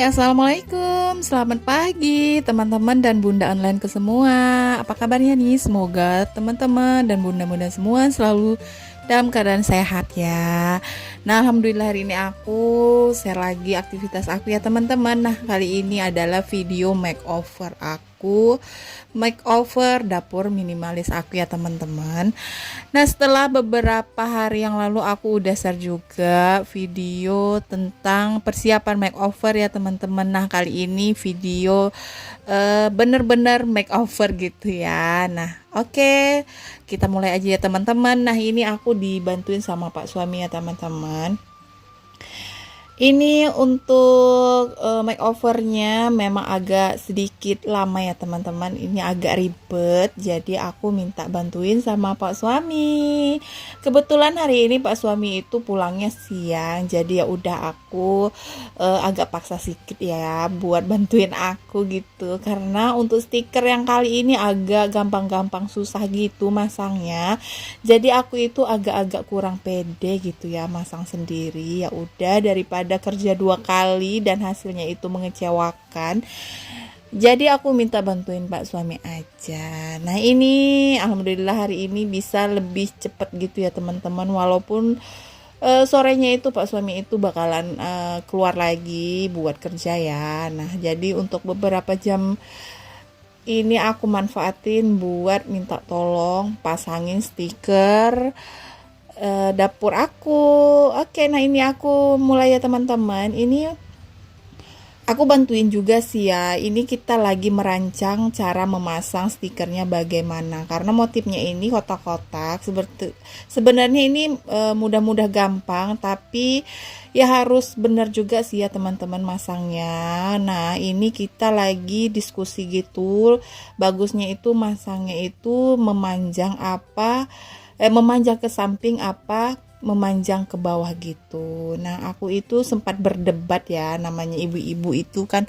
Assalamualaikum. Selamat pagi teman-teman dan bunda online ke semua. Apa kabarnya nih? Semoga teman-teman dan bunda-bunda semua selalu dalam keadaan sehat ya. Nah, alhamdulillah hari ini aku share lagi aktivitas aku ya teman-teman. Nah, kali ini adalah video makeover aku, makeover dapur minimalis aku ya teman-teman. Nah, setelah beberapa hari yang lalu aku udah share juga video tentang persiapan makeover ya teman-teman. Nah, kali ini video bener-bener makeover gitu ya. Nah, oke, kita mulai aja ya teman-teman. Nah, ini aku dibantuin sama Pak suami ya teman-teman. Ini untuk makeovernya memang agak sedikit lama ya teman-teman. Ini agak ribet, jadi aku minta bantuin sama Pak suami. Kebetulan hari ini Pak suami itu pulangnya siang, jadi ya udah aku agak paksa sedikit ya buat bantuin aku gitu. Karena untuk stiker yang kali ini agak gampang-gampang susah gitu masangnya. Jadi aku itu agak-agak kurang pede gitu ya masang sendiri. Ya udah, daripada kerja 2 kali dan hasilnya itu mengecewakan, jadi aku minta bantuin Pak suami aja. Nah, ini alhamdulillah hari ini bisa lebih cepet gitu ya teman-teman, walaupun sorenya itu Pak suami itu bakalan keluar lagi buat kerja ya. Nah, jadi untuk beberapa jam ini aku manfaatin buat minta tolong pasangin stiker dapur aku. Oke, nah ini aku mulai ya teman-teman. Ini aku bantuin juga sih ya. Ini kita lagi merancang cara memasang stikernya bagaimana. Karena motifnya ini kotak-kotak. Sebenarnya ini mudah-mudah gampang, tapi ya harus benar juga sih ya teman-teman masangnya. Nah, ini kita lagi diskusi gitu. Bagusnya itu masangnya itu memanjang memanjang ke samping apa memanjang ke bawah gitu. Nah, aku itu sempat berdebat ya, namanya ibu-ibu itu kan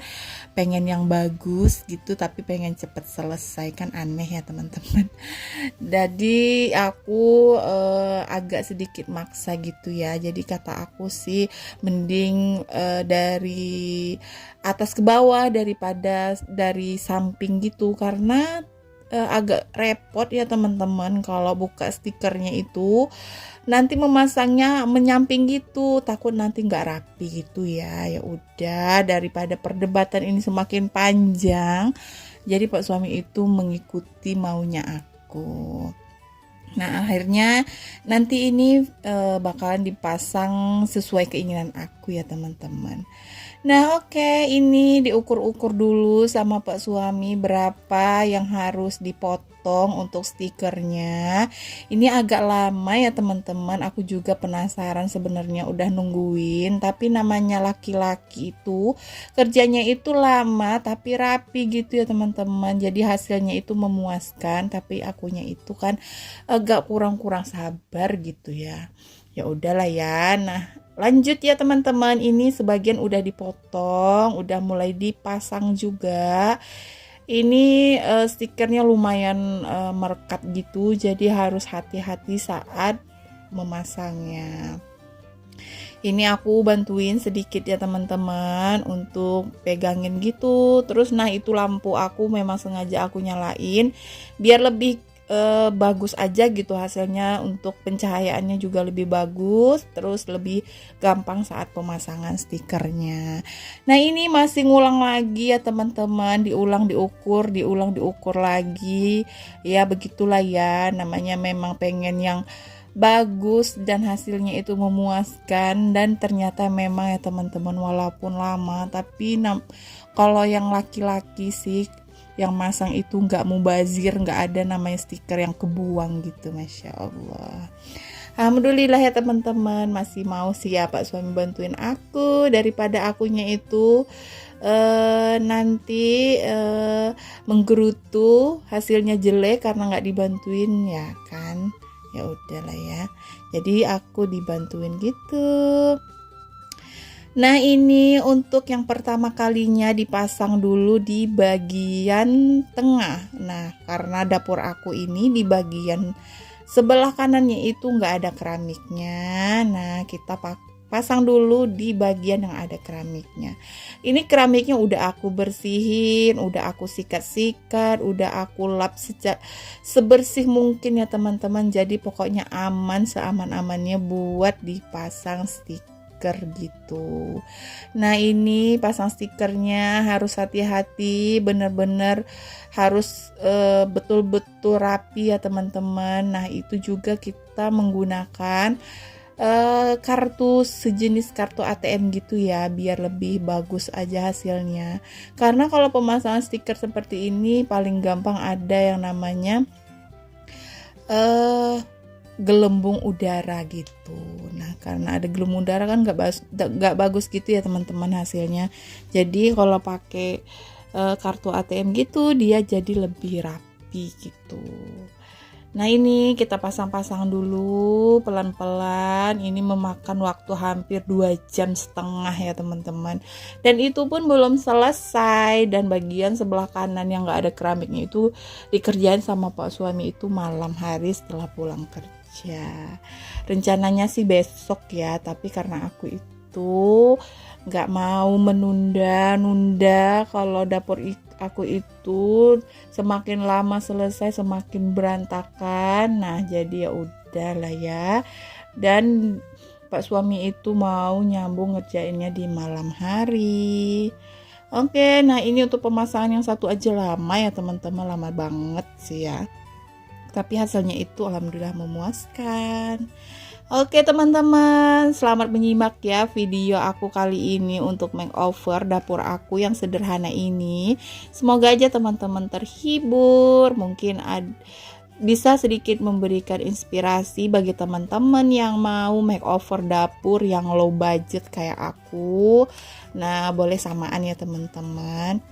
pengen yang bagus gitu tapi pengen cepet selesai, kan aneh ya teman-teman. Jadi aku agak sedikit maksa gitu ya. Jadi kata aku sih mending dari atas ke bawah daripada dari samping gitu, karena agak repot ya teman-teman kalau buka stikernya itu nanti memasangnya menyamping gitu, takut nanti nggak rapi gitu ya. Ya udah, daripada perdebatan ini semakin panjang, jadi Pak suami itu mengikuti maunya aku. Nah, akhirnya nanti ini bakalan dipasang sesuai keinginan aku ya teman-teman. Nah, oke, ini diukur-ukur dulu sama Pak suami berapa yang harus dipotong untuk stikernya. Ini agak lama ya teman-teman. Aku juga penasaran sebenarnya, udah nungguin, tapi namanya laki-laki itu kerjanya itu lama tapi rapi gitu ya teman-teman. Jadi hasilnya itu memuaskan, tapi akunya itu kan agak kurang-kurang sabar gitu ya. Ya udahlah ya. Nah, lanjut ya teman-teman, ini sebagian udah dipotong, udah mulai dipasang juga. Ini stikernya lumayan merekat gitu, jadi harus hati-hati saat memasangnya. Ini aku bantuin sedikit ya teman-teman untuk pegangin gitu. Terus nah, itu lampu aku memang sengaja aku nyalain biar lebih bagus aja gitu hasilnya, untuk pencahayaannya juga lebih bagus, terus lebih gampang saat pemasangan stikernya. Nah, ini masih ngulang lagi ya teman-teman, diulang diukur lagi ya, begitulah ya namanya, memang pengen yang bagus dan hasilnya itu memuaskan. Dan ternyata memang ya teman-teman, walaupun lama tapi kalau yang laki-laki sih yang masang itu nggak mubazir, nggak ada namanya stiker yang kebuang gitu, Masya Allah. Alhamdulillah ya teman-teman, masih mau sih ya Pak suami bantuin aku, daripada akunya itu nanti menggerutu hasilnya jelek karena nggak dibantuin ya kan. Ya udahlah ya, jadi aku dibantuin gitu. Nah, ini untuk yang pertama kalinya dipasang dulu di bagian tengah. Nah, karena dapur aku ini di bagian sebelah kanannya itu nggak ada keramiknya. Nah, kita pasang dulu di bagian yang ada keramiknya. Ini keramiknya udah aku bersihin, udah aku sikat-sikat, udah aku lap sebersih mungkin ya teman-teman. Jadi pokoknya aman, seaman-amannya buat dipasang stiker gitu. Nah ini pasang stikernya harus hati-hati, bener-bener harus betul-betul rapi ya teman-teman. Nah itu juga kita menggunakan kartu sejenis kartu ATM gitu ya, biar lebih bagus aja hasilnya. Karena kalau pemasangan stiker seperti ini paling gampang ada yang namanya gelembung udara gitu. Nah karena ada gelembung udara kan nggak bagus gitu ya teman-teman hasilnya. Jadi kalau pakai kartu ATM gitu dia jadi lebih rapi gitu. Nah ini kita pasang-pasang dulu pelan-pelan. Ini memakan waktu hampir 2,5 jam ya teman-teman. Dan itu pun belum selesai. Dan bagian sebelah kanan yang gak ada keramiknya itu dikerjain sama Pak suami itu malam hari setelah pulang kerja. Rencananya sih besok ya, tapi karena aku itu gak mau menunda-nunda. Kalau dapur aku itu semakin lama selesai semakin berantakan. Nah jadi ya udahlah ya. Dan Pak suami itu mau nyambung ngerjainnya di malam hari. Oke, nah ini untuk pemasangan yang satu aja lama ya teman-teman, lama banget sih ya. Tapi hasilnya itu alhamdulillah memuaskan. Oke teman-teman, selamat menyimak ya video aku kali ini untuk makeover dapur aku yang sederhana ini. Semoga aja teman-teman terhibur, mungkin bisa sedikit memberikan inspirasi bagi teman-teman yang mau makeover dapur yang low budget kayak aku. Nah boleh samaan ya teman-teman.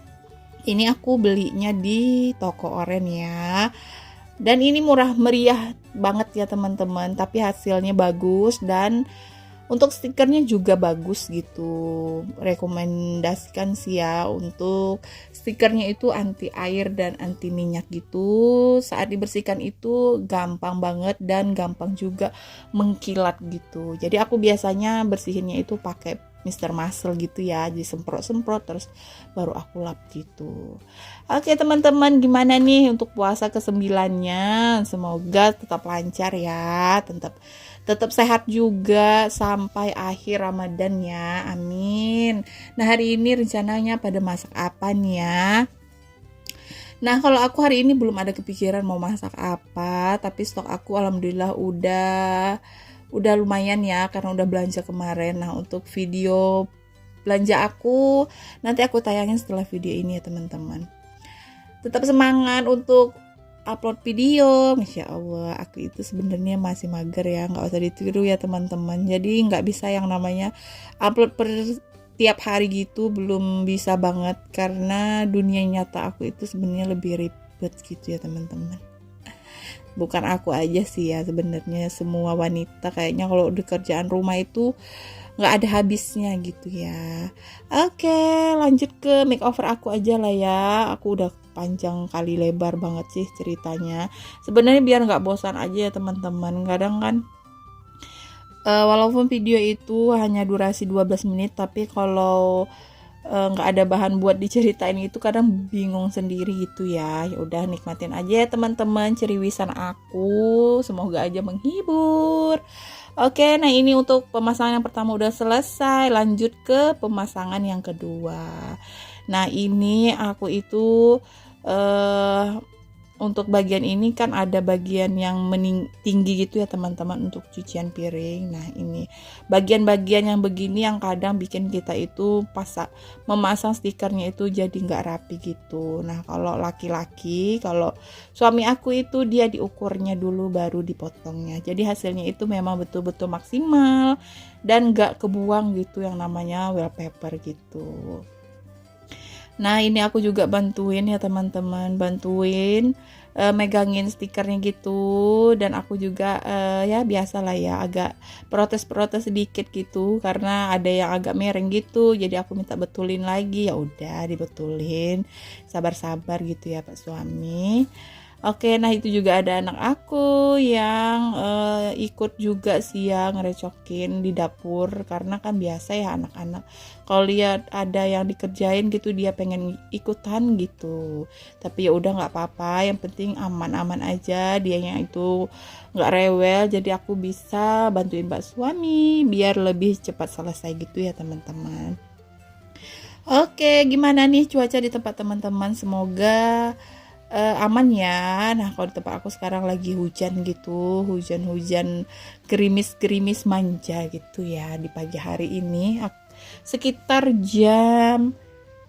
Ini aku belinya di toko oren ya. Dan ini murah meriah banget ya teman-teman, tapi hasilnya bagus dan untuk stikernya juga bagus gitu. Rekomendasikan sih ya, untuk stikernya itu anti air dan anti minyak gitu. Saat dibersihkan itu gampang banget dan gampang juga mengkilat gitu. Jadi aku biasanya bersihinnya itu pakai Mr. Muscle gitu ya, jadi semprot-semprot terus baru aku lap gitu. Oke teman-teman, gimana nih untuk puasa ke-9-nya? Semoga tetap lancar ya, tetap sehat juga sampai akhir Ramadan ya, amin. Nah hari ini rencananya pada masak apa nih ya? Nah kalau aku hari ini belum ada kepikiran mau masak apa, tapi stok aku alhamdulillah udah lumayan ya karena udah belanja kemarin. Nah untuk video belanja aku nanti aku tayangin setelah video ini ya teman-teman. Tetap semangat untuk upload video. Masya Allah, aku itu sebenarnya masih mager ya, nggak usah ditiru ya teman-teman. Jadi nggak bisa yang namanya upload per tiap hari gitu, belum bisa banget karena dunia nyata aku itu sebenarnya lebih ribet gitu ya teman-teman. Bukan aku aja sih ya, sebenarnya semua wanita kayaknya kalau di kerjaan rumah itu nggak ada habisnya gitu ya. Oke, lanjut ke makeover aku aja lah ya. Aku udah panjang kali lebar banget sih ceritanya. Sebenarnya biar nggak bosan aja ya teman-teman. Kadang kan walaupun video itu hanya durasi 12 menit, tapi kalau nggak ada bahan buat diceritain itu kadang bingung sendiri gitu ya. Ya udah nikmatin aja ya teman-teman ceriwisan aku, semoga aja menghibur. Oke, nah ini untuk pemasangan yang pertama udah selesai, lanjut ke pemasangan yang kedua. Nah ini aku itu untuk bagian ini kan ada bagian yang tinggi gitu ya teman-teman untuk cucian piring. Nah ini bagian-bagian yang begini yang kadang bikin kita itu memasang stikernya itu jadi nggak rapi gitu. Nah kalau laki-laki, kalau suami aku itu dia diukurnya dulu baru dipotongnya. Jadi hasilnya itu memang betul-betul maksimal dan nggak kebuang gitu yang namanya wallpaper gitu. Nah ini aku juga bantuin ya teman-teman, megangin stikernya gitu. Dan aku juga ya biasalah ya agak protes-protes sedikit gitu karena ada yang agak mereng gitu, jadi aku minta betulin lagi. Ya udah dibetulin, sabar-sabar gitu ya Pak suami. Oke, nah itu juga ada anak aku yang ikut juga sih ya ngerecokin di dapur karena kan biasa ya anak-anak kalau lihat ada yang dikerjain gitu dia pengen ikutan gitu. Tapi ya udah nggak apa-apa, yang penting aman-aman aja dianya itu nggak rewel jadi aku bisa bantuin Mbak Suami biar lebih cepat selesai gitu ya teman-teman. Oke, gimana nih cuaca di tempat teman-teman? Semoga aman ya. Nah, kalau di tempat aku sekarang lagi hujan gitu, hujan-hujan gerimis-gerimis manja gitu ya di pagi hari ini, sekitar jam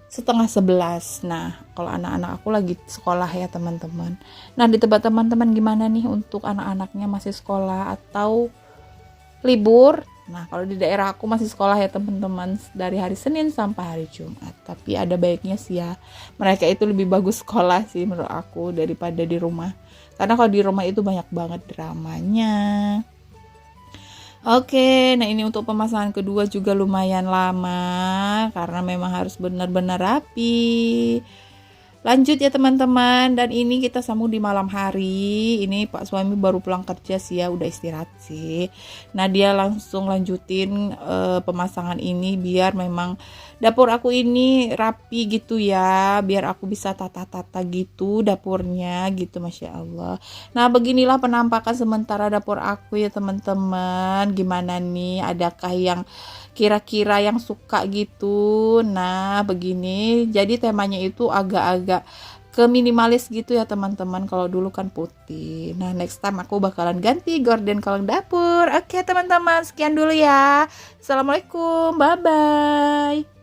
setengah 11. Nah, kalau anak-anak aku lagi sekolah ya teman-teman. Nah, di tempat teman-teman gimana nih untuk anak-anaknya masih sekolah atau libur? Nah, kalau di daerah aku masih sekolah ya teman-teman dari hari Senin sampai hari Jumat. Tapi ada baiknya sih ya, mereka itu lebih bagus sekolah sih menurut aku daripada di rumah. Karena kalau di rumah itu banyak banget dramanya. Oke, nah ini untuk pemasangan kedua juga lumayan lama karena memang harus benar-benar rapi. Lanjut ya teman-teman, dan ini kita sambung di malam hari. Ini Pak Suami baru pulang kerja sih ya, udah istirahat sih. Nah dia langsung lanjutin pemasangan ini biar memang dapur aku ini rapi gitu ya, biar aku bisa tata-tata gitu dapurnya gitu, Masya Allah. Nah beginilah penampakan sementara dapur aku ya teman-teman. Gimana nih, adakah yang kira-kira yang suka gitu? Nah begini, jadi temanya itu agak-agak ke minimalis gitu ya teman-teman. Kalau dulu kan putih. Nah next time aku bakalan ganti gorden kolong dapur. Oke teman-teman, sekian dulu ya. Assalamualaikum, bye bye.